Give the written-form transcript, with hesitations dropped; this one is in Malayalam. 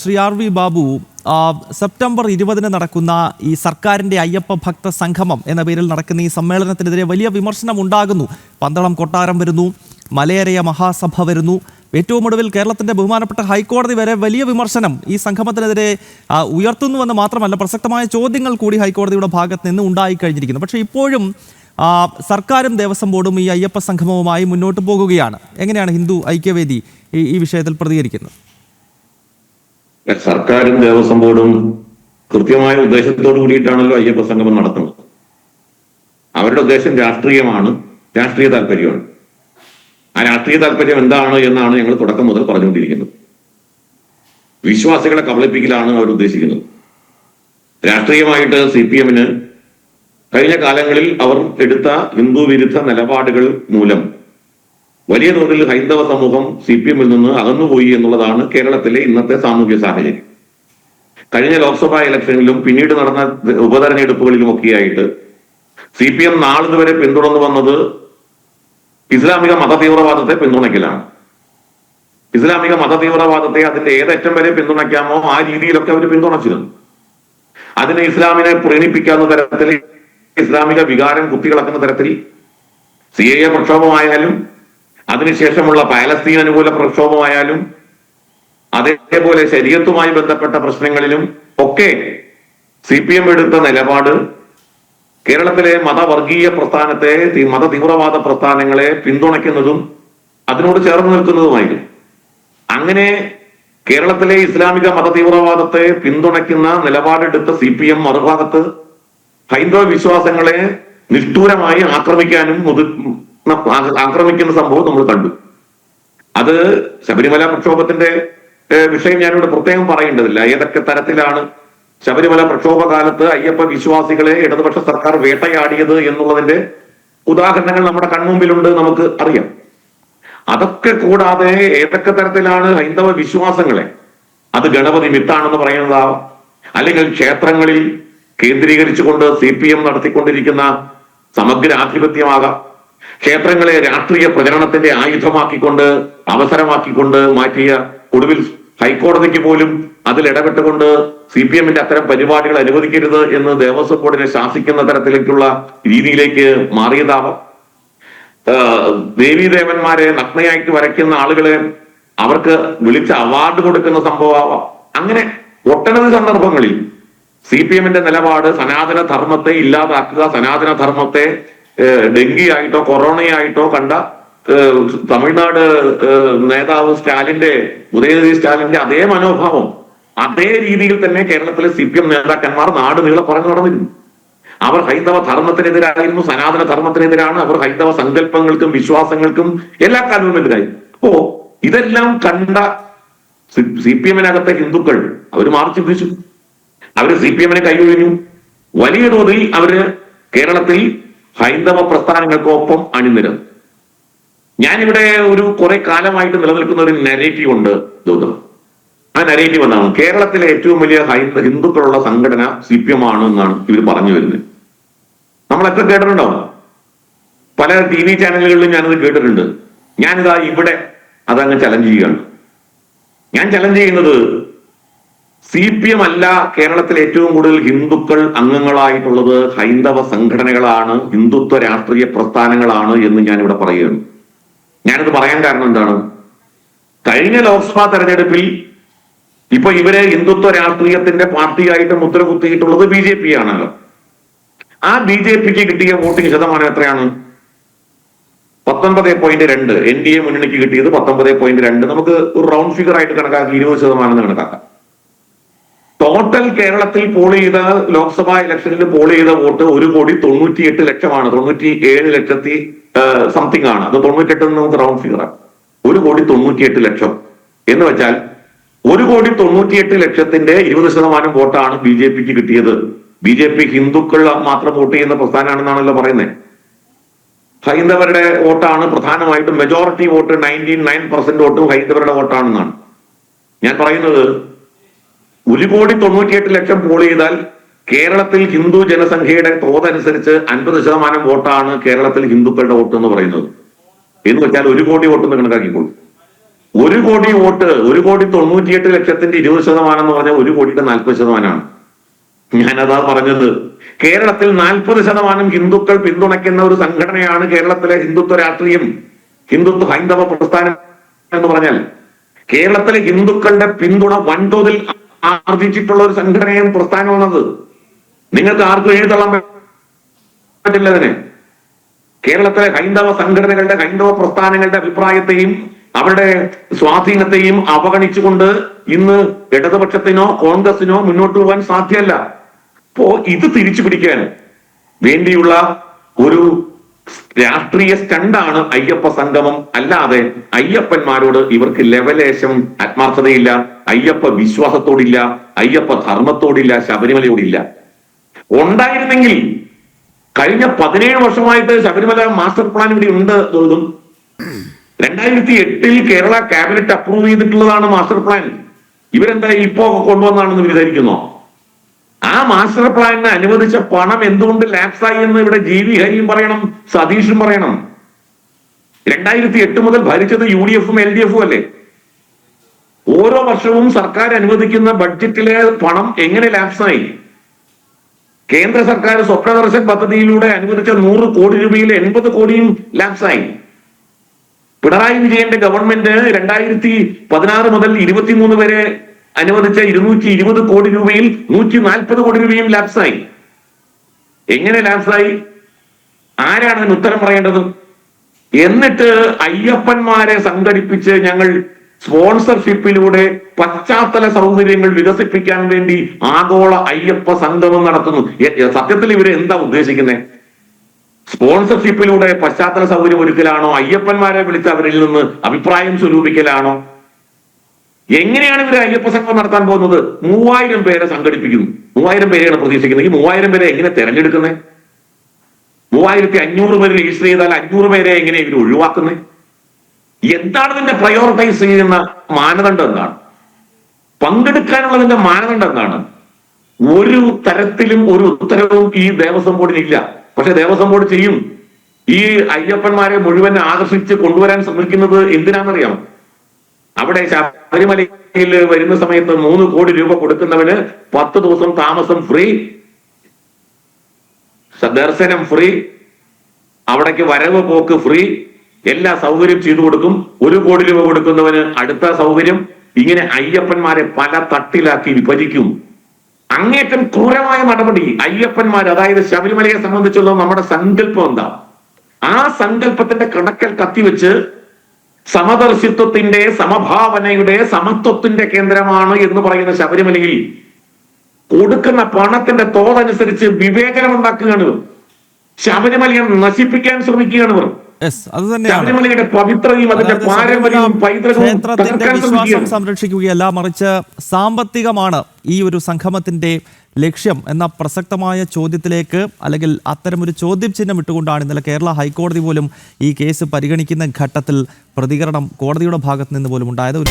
Shri R V Babu, September 20 നടക്കുന്ന ഈ സർക്കാരിൻ്റെ അയ്യപ്പ ഭക്ത സംഗമം എന്ന പേരിൽ നടക്കുന്ന ഈ സമ്മേളനത്തിനെതിരെ വലിയ വിമർശനം ഉണ്ടാകുന്നു. പന്തളം കൊട്ടാരം വരുന്നു, മലയരയ മഹാസഭ വരുന്നു, ഏറ്റവും ഒടുവിൽ കേരളത്തിൻ്റെ ബഹുമാനപ്പെട്ട ഹൈക്കോടതി വരെ വലിയ വിമർശനം ഈ സംഗമത്തിനെതിരെ ഉയർത്തുന്നുവെന്ന് മാത്രമല്ല, പ്രസക്തമായ ചോദ്യങ്ങൾ കൂടി ഹൈക്കോടതിയുടെ ഭാഗത്ത് നിന്ന് ഉണ്ടായിക്കഴിഞ്ഞിരിക്കുന്നു. പക്ഷേ ഇപ്പോഴും സർക്കാരും ദേവസ്വം ബോർഡും ഈ അയ്യപ്പ സംഗമവുമായി മുന്നോട്ട് പോകുകയാണ്. എങ്ങനെയാണ് ഹിന്ദു ഐക്യവേദി ഈ വിഷയത്തിൽ പ്രതികരിക്കുന്നത്? സർക്കാരും ദേവസ്വം ബോർഡും കൃത്യമായ ഉദ്ദേശത്തോടു കൂടിയിട്ടാണല്ലോ അയ്യപ്പ സംഗമം നടത്തുന്നത്. അവരുടെ ഉദ്ദേശം രാഷ്ട്രീയമാണ്, രാഷ്ട്രീയ താല്പര്യമാണ്. ആ രാഷ്ട്രീയ താല്പര്യം എന്താണ് എന്നാണ് ഞങ്ങൾ തുടക്കം മുതൽ പറഞ്ഞുകൊണ്ടിരിക്കുന്നത്. വിശ്വാസികളെ കബളിപ്പിക്കലാണ് അവർ ഉദ്ദേശിക്കുന്നത്. രാഷ്ട്രീയമായിട്ട് CPM-ന് കഴിഞ്ഞ കാലങ്ങളിൽ അവർ എടുത്ത ഹിന്ദു വിരുദ്ധ നിലപാടുകൾ മൂലം വലിയ തോതിൽ ഹൈന്ദവ സമൂഹം CPM-ൽ നിന്ന് അകന്നുപോയി എന്നുള്ളതാണ് കേരളത്തിലെ ഇന്നത്തെ സാമൂഹ്യ സാഹചര്യം. കഴിഞ്ഞ ലോക്സഭാ ഇലക്ഷനിലും പിന്നീട് നടന്ന ഉപതെരഞ്ഞെടുപ്പുകളിലും ഒക്കെയായിട്ട് CPM നാളിതുവരെ പിന്തുടർന്നു വന്നത് ഇസ്ലാമിക മത തീവ്രവാദത്തെ പിന്തുണയ്ക്കലാണ്. ഇസ്ലാമിക മത തീവ്രവാദത്തെ അതിന്റെ ഏതറ്റം വരെ പിന്തുണയ്ക്കാമോ ആ രീതിയിലൊക്കെ അവർ പിന്തുണച്ചിരുന്നു. അതിനെ ഇസ്ലാമിനെ പ്രീണിപ്പിക്കാവുന്ന തരത്തിൽ, ഇസ്ലാമിക വികാരം കുത്തികളക്കുന്ന തരത്തിൽ CAA പ്രക്ഷോഭമായാലും അതിനുശേഷമുള്ള പാലസ്തീൻ അനുകൂല പ്രക്ഷോഭമായാലും അതേപോലെ ശരീഅത്തുമായി ബന്ധപ്പെട്ട പ്രശ്നങ്ങളിലും ഒക്കെ CPM എടുത്ത നിലപാട് കേരളത്തിലെ മതവർഗീയ പ്രസ്ഥാനത്തെ, മത തീവ്രവാദ പ്രസ്ഥാനങ്ങളെ പിന്തുണയ്ക്കുന്നതും അതിനോട് ചേർന്ന് നിൽക്കുന്നതുമായിരുന്നു. അങ്ങനെ കേരളത്തിലെ ഇസ്ലാമിക മത തീവ്രവാദത്തെ പിന്തുണയ്ക്കുന്ന നിലപാടെടുത്ത CPM മറുഭാഗത്ത് ഹൈന്ദവ വിശ്വാസങ്ങളെ നിഷ്ഠൂരമായി ആക്രമിക്കുന്ന സംഭവം നമ്മൾ കണ്ടു. അത് ശബരിമല പ്രക്ഷോഭത്തിന്റെ വിഷയം ഞാനിവിടെ പ്രത്യേകം പറയേണ്ടതില്ല. ഏതൊക്കെ തരത്തിലാണ് ശബരിമല പ്രക്ഷോഭ കാലത്ത് അയ്യപ്പ വിശ്വാസികളെ ഇടതുപക്ഷ സർക്കാർ വേട്ടയാടിയത് എന്നുള്ളതിന്റെ ഉദാഹരണങ്ങൾ നമ്മുടെ കൺമുമ്പിലുണ്ട്, നമുക്ക് അറിയാം. അതൊക്കെ കൂടാതെ ഏതൊക്കെ തരത്തിലാണ് ഹൈന്ദവ വിശ്വാസങ്ങളെ, അത് ഗണപതി മിത്താണെന്ന് പറയുന്നതാവാം, അല്ലെങ്കിൽ ക്ഷേത്രങ്ങളിൽ കേന്ദ്രീകരിച്ചുകൊണ്ട് CPM നടത്തിക്കൊണ്ടിരിക്കുന്ന സമഗ്ര ആധിപത്യമാകാം, ക്ഷേത്രങ്ങളെ രാഷ്ട്രീയ പ്രചരണത്തിന്റെ ആയുധമാക്കിക്കൊണ്ട് അവസരമാക്കിക്കൊണ്ട് മാറ്റിയ, ഒടുവിൽ ഹൈക്കോടതിക്ക് പോലും അതിൽ ഇടപെട്ടുകൊണ്ട് CPM-ന്റെ അത്തരം പരിപാടികൾ അനുവദിക്കരുത് എന്ന് ദേവസ്വം ബോർഡിനെ ശാസിക്കുന്ന തരത്തിലേക്കുള്ള രീതിയിലേക്ക് മാറിയതാവാം. ദേവീദേവന്മാരെ നഗ്നയായിട്ട് വരയ്ക്കുന്ന ആളുകളെ അവർക്ക് വിളിച്ച് അവാർഡ് കൊടുക്കുന്ന സംഭവമാവാം. അങ്ങനെ ഒട്ടനവധി സന്ദർഭങ്ങളിൽ CPM-ന്റെ നിലപാട് സനാതന ധർമ്മത്തെ ഇല്ലാതാക്കുക, സനാതന ധർമ്മത്തെ ഡെങ്കിയായിട്ടോ കൊറോണയായിട്ടോ കണ്ട തമിഴ്നാട് നേതാവ് ഉദയനിധി സ്റ്റാലിന്റെ അതേ മനോഭാവം അതേ രീതിയിൽ തന്നെ കേരളത്തിലെ CPM നേതാക്കന്മാർ നാട് നീളെ പറഞ്ഞു നടന്നിരുന്നു. അവർ ഹൈന്ദവ ധർമ്മത്തിനെതിരായിരുന്നു, സനാതന ധർമ്മത്തിനെതിരാണ്, അവർ ഹൈന്ദവ സങ്കല്പങ്ങൾക്കും വിശ്വാസങ്ങൾക്കും എല്ലാ കാലവും എതിരായി. അപ്പോ ഇതെല്ലാം കണ്ട CPM-നകത്തെ ഹിന്ദുക്കൾ അവർ മാറി ചിന്തിച്ചു. അവര് CPM-നെ കൈയൊഴിഞ്ഞു. വലിയ തോതിൽ അവര് കേരളത്തിൽ ഹൈന്ദവ പ്രസ്ഥാനങ്ങൾക്കൊപ്പം അണിനിരന്നു. ഞാനിവിടെ ഒരു കുറെ കാലമായിട്ട് നിലനിൽക്കുന്ന ഒരു നരേറ്റീവ് ഉണ്ട് ഗൗതം. ആ നരേറ്റീവ് എന്താണ്? കേരളത്തിലെ ഏറ്റവും വലിയ ഹിന്ദുക്കളുള്ള സംഘടന CPM ആണ് എന്നാണ് ഇവർ പറഞ്ഞു വരുന്നത്. നമ്മളൊക്കെ കേട്ടിട്ടുണ്ടാവും, പല TV ചാനലുകളിലും ഞാനത് കേട്ടിട്ടുണ്ട്. ഞാനിതാ ഇവിടെ അതങ്ങ് ചലഞ്ച് ചെയ്യുകയാണ്. ഞാൻ ചലഞ്ച് ചെയ്യുന്നത് CPM അല്ല കേരളത്തിൽ ഏറ്റവും കൂടുതൽ ഹിന്ദുക്കൾ അംഗങ്ങളായിട്ടുള്ളത് ഹൈന്ദവ സംഘടനകളാണ്, ഹിന്ദുത്വ രാഷ്ട്രീയ പ്രസ്ഥാനങ്ങളാണ് എന്ന് ഞാനിവിടെ പറയുകയാണ്. ഞാനിത് പറയാൻ കാരണം എന്താണ്? കഴിഞ്ഞ ലോക്സഭാ തെരഞ്ഞെടുപ്പിൽ ഇപ്പൊ ഇവരെ ഹിന്ദുത്വ രാഷ്ട്രീയത്തിന്റെ പാർട്ടിയായിട്ട് മുദ്ര കുത്തിയിട്ടുള്ളത് BJP ആണല്ലോ. ആ BJPക്ക് കിട്ടിയ വോട്ടിംഗ് ശതമാനം എത്രയാണ്? 19.2. NDA മുന്നണിക്ക് കിട്ടിയത് 19.2. നമുക്ക് ഒരു റൗണ്ട് ഫിഗർ ആയിട്ട് കണക്കാക്കി 20% കണക്കാക്കാം. ടോട്ടൽ കേരളത്തിൽ പോൾ ചെയ്ത ലോക്സഭാ ഇലക്ഷനിൽ പോൾ ചെയ്ത വോട്ട് 1,98,00,000 97 ലക്ഷത്തി സംതിങ് ആണ്. അത് 98 നമുക്ക് റൗണ്ട് ഫിഗർ ആണ്. 1,98,00,000 എന്ന് വെച്ചാൽ 1,98,00,000 20% വോട്ടാണ് BJPക്ക് കിട്ടിയത്. BJP ഹിന്ദുക്കൾ മാത്രം വോട്ട് ചെയ്യുന്ന പ്രസ്ഥാനമാണെന്നാണല്ലോ പറയുന്നത്. ഹൈന്ദവരുടെ വോട്ടാണ് പ്രധാനമായിട്ടും, മെജോറിറ്റി വോട്ട് 99% വോട്ടും ഹൈന്ദവരുടെ വോട്ടാണെന്നാണ് ഞാൻ പറയുന്നത്. 1,98,00,000 പോൾ ചെയ്താൽ കേരളത്തിൽ ഹിന്ദു ജനസംഖ്യയുടെ തോതനുസരിച്ച് 50% വോട്ടാണ് കേരളത്തിൽ ഹിന്ദുക്കളുടെ വോട്ട് എന്ന് പറയുന്നത്. എന്ന് വെച്ചാൽ 1 കോടി വോട്ടെന്ന് കണക്കാക്കിക്കോളൂ. 1 കോടി വോട്ട് 1,98,00,000 20% എന്ന് പറഞ്ഞാൽ 1 കോടിയുടെ 40%. ഞാനതാ പറഞ്ഞത്. കേരളത്തിൽ 40% ഹിന്ദുക്കൾ പിന്തുണയ്ക്കുന്ന ഒരു സംഘടനയാണ് കേരളത്തിലെ ഹിന്ദുത്വ രാഷ്ട്രീയം, ഹിന്ദുത്വ ഹൈന്ദവ പ്രസ്ഥാനം എന്ന് പറഞ്ഞാൽ. കേരളത്തിലെ ഹിന്ദുക്കളുടെ പിന്തുണ വൻതോതിൽ ആർജിച്ചിട്ടുള്ള ഒരു സംഘടനയും പ്രസ്ഥാനമാണത്. നിങ്ങൾക്ക് ആർക്കും എഴുതള്ളാൻ പറ്റില്ല അതിനെ. കേരളത്തിലെ ഹൈന്ദവ സംഘടനകളുടെ, ഹൈന്ദവ പ്രസ്ഥാനങ്ങളുടെ അഭിപ്രായത്തെയും അവരുടെ സ്വാധീനത്തെയും അവഗണിച്ചുകൊണ്ട് ഇന്ന് ഇടതുപക്ഷത്തിനോ കോൺഗ്രസിനോ മുന്നോട്ട് പോകാൻ സാധ്യമല്ല. അപ്പോ ഇത് തിരിച്ചു പിടിക്കാൻ വേണ്ടിയുള്ള ഒരു രാഷ്ട്രീയ സ്റ്റണ്ടാണ് അയ്യപ്പ സംഗമം. അല്ലാതെ അയ്യപ്പന്മാരോട് ഇവർക്ക് ലെവലേശം ആത്മാർത്ഥതയില്ല, അയ്യപ്പ വിശ്വാസത്തോടില്ല, അയ്യപ്പ ധർമ്മത്തോടില്ല, ശബരിമലയോടില്ല. ഉണ്ടായിരുന്നെങ്കിൽ കഴിഞ്ഞ 17 വർഷമായിട്ട് ശബരിമല മാസ്റ്റർ പ്ലാൻ ഇവിടെ ഉണ്ട്. 2008 കേരള ക്യാബിനറ്റ് അപ്രൂവ് ചെയ്തിട്ടുള്ളതാണ് മാസ്റ്റർ പ്ലാൻ. ഇവരെന്താ ഇപ്പോ കൊണ്ടുവന്നാണെന്ന് വിചാരിക്കുന്നോ? ആ മാസ്റ്റർ പ്ലാനിന് അനുവദിച്ച പണം എന്തുകൊണ്ട് ലാപ്സായി എന്ന് ഇവിടെ GV ഹരിയും പറയണം, സതീഷും പറയണം. 2008 മുതൽ ഭരിച്ചത് UDF-ഉം LDF-ഉം അല്ലേ? ഓരോ വർഷവും സർക്കാർ അനുവദിക്കുന്ന ബഡ്ജറ്റിലെ പണം എങ്ങനെ ലാപ്സായി? കേന്ദ്ര സർക്കാർ സ്വപ്നദർശൻ പദ്ധതിയിലൂടെ അനുവദിച്ച 100 കോടി രൂപയിൽ 80 കോടിയും ലാപ്സായി. പിണറായി വിജയന്റെ ഗവൺമെന്റ് 2016 മുതൽ 23 വരെ അനുവദിച്ച 220 കോടി രൂപയിൽ 140 കോടി രൂപയും ലാപ്സായി. എങ്ങനെ ലാപ്സായി? ആരാണ് അതിന് ഉത്തരം പറയേണ്ടത്? എന്നിട്ട് അയ്യപ്പന്മാരെ സംഘടിപ്പിച്ച് ഞങ്ങൾ സ്പോൺസർഷിപ്പിലൂടെ പശ്ചാത്തല സൗകര്യങ്ങൾ വികസിപ്പിക്കാൻ വേണ്ടി ആഗോള അയ്യപ്പ സംഗമം നടത്തുന്നു. സത്യത്തിൽ ഇവര് എന്താ ഉദ്ദേശിക്കുന്നത്? സ്പോൺസർഷിപ്പിലൂടെ പശ്ചാത്തല സൗകര്യം ഒരുക്കലാണോ? അയ്യപ്പന്മാരെ വിളിച്ച് അവരിൽ നിന്ന് അഭിപ്രായം സ്വരൂപിക്കലാണോ? എങ്ങനെയാണ് ഇവര് അയ്യപ്പ സംഗമം നടത്താൻ പോകുന്നത്? 3000 പേരെ സംഘടിപ്പിക്കുന്നു. 3000 പേരെയാണ് പ്രതീക്ഷിക്കുന്നത്. ഈ 3000 പേരെ എങ്ങനെ തെരഞ്ഞെടുക്കുന്നത്? 3500 പേര് രജിസ്റ്റർ ചെയ്താൽ 500 പേരെ എങ്ങനെ ഇവർ ഒഴിവാക്കുന്നത്? എന്താണ് ഇതിന്റെ പ്രയോറിറ്റൈസ് ചെയ്യുന്ന മാനദണ്ഡം? എന്താണ് പങ്കെടുക്കാനുള്ളതിന്റെ മാനദണ്ഡം? എന്താണ്? ഒരു തരത്തിലും ഒരു ഉത്തരവും ഈ ദേവസ്വം ബോർഡിനില്ല. പക്ഷെ ദേവസ്വം ബോർഡ് ചെയ്യും. ഈ അയ്യപ്പന്മാരെ മുഴുവൻ ആകർഷിച്ച് കൊണ്ടുവരാൻ ശ്രമിക്കുന്നത് എന്തിനാണെന്നറിയാം? അവിടെ ശബരിമലയിൽ വരുന്ന സമയത്ത് 3 കോടി രൂപ കൊടുക്കുന്നവന് 10 ദിവസം താമസം ഫ്രീ, ദർശനം ഫ്രീ, അവിടേക്ക് വരവ് പോക്ക് ഫ്രീ, എല്ലാ സൗകര്യം ചെയ്തു കൊടുക്കും. 1 കോടി രൂപ കൊടുക്കുന്നവന് അടുത്ത സൗകര്യം. ഇങ്ങനെ അയ്യപ്പന്മാരെ പല തട്ടിലാക്കി വിഭജിക്കും. അങ്ങേറ്റം ക്രൂരമായ നടപടി. അയ്യപ്പന്മാർ, അതായത് ശബരിമലയെ സംബന്ധിച്ചുള്ള നമ്മുടെ സങ്കല്പം എന്താ? ആ സങ്കല്പത്തിന്റെ കണക്കൽ കത്തിവെച്ച് സമദർശിത്വത്തിന്റെ, സമഭാവനയുടെ, സമത്വത്തിന്റെ കേന്ദ്രമാണ് എന്ന് പറയുന്ന ശബരിമലയിൽ കൊടുക്കുന്ന പണത്തിന്റെ തോതനുസരിച്ച് വിവേചനം ഉണ്ടാക്കുകയാണ്. ശബരിമലയെ നശിപ്പിക്കാൻ ശ്രമിക്കുകയാണ് ഇവർ. ശബരിമലയുടെ പവിത്രതയും അതിന്റെ പാരമ്പര്യവും പൈതൃകവും ക്ഷേത്രത്തിന്റെ വിശ്വാസം സംരക്ഷിക്കുകയല്ല, മറിച്ച് സാമ്പത്തികമാണ് ഈ ഒരു സംഗമത്തിന്റെ ലക്ഷ്യം എന്ന പ്രസക്തമായ ചോദ്യത്തിലേക്ക്, അല്ലെങ്കിൽ അത്തരമൊരു ചോദ്യം ചിഹ്നം ഇട്ടുകൊണ്ടാണ് ഇന്നലെ കേരള ഹൈക്കോടതി പോലും ഈ കേസ് പരിഗണിക്കുന്ന ഘട്ടത്തിൽ പ്രതികരണം കോടതിയുടെ ഭാഗത്ത് നിന്ന് പോലും ഉണ്ടായത്.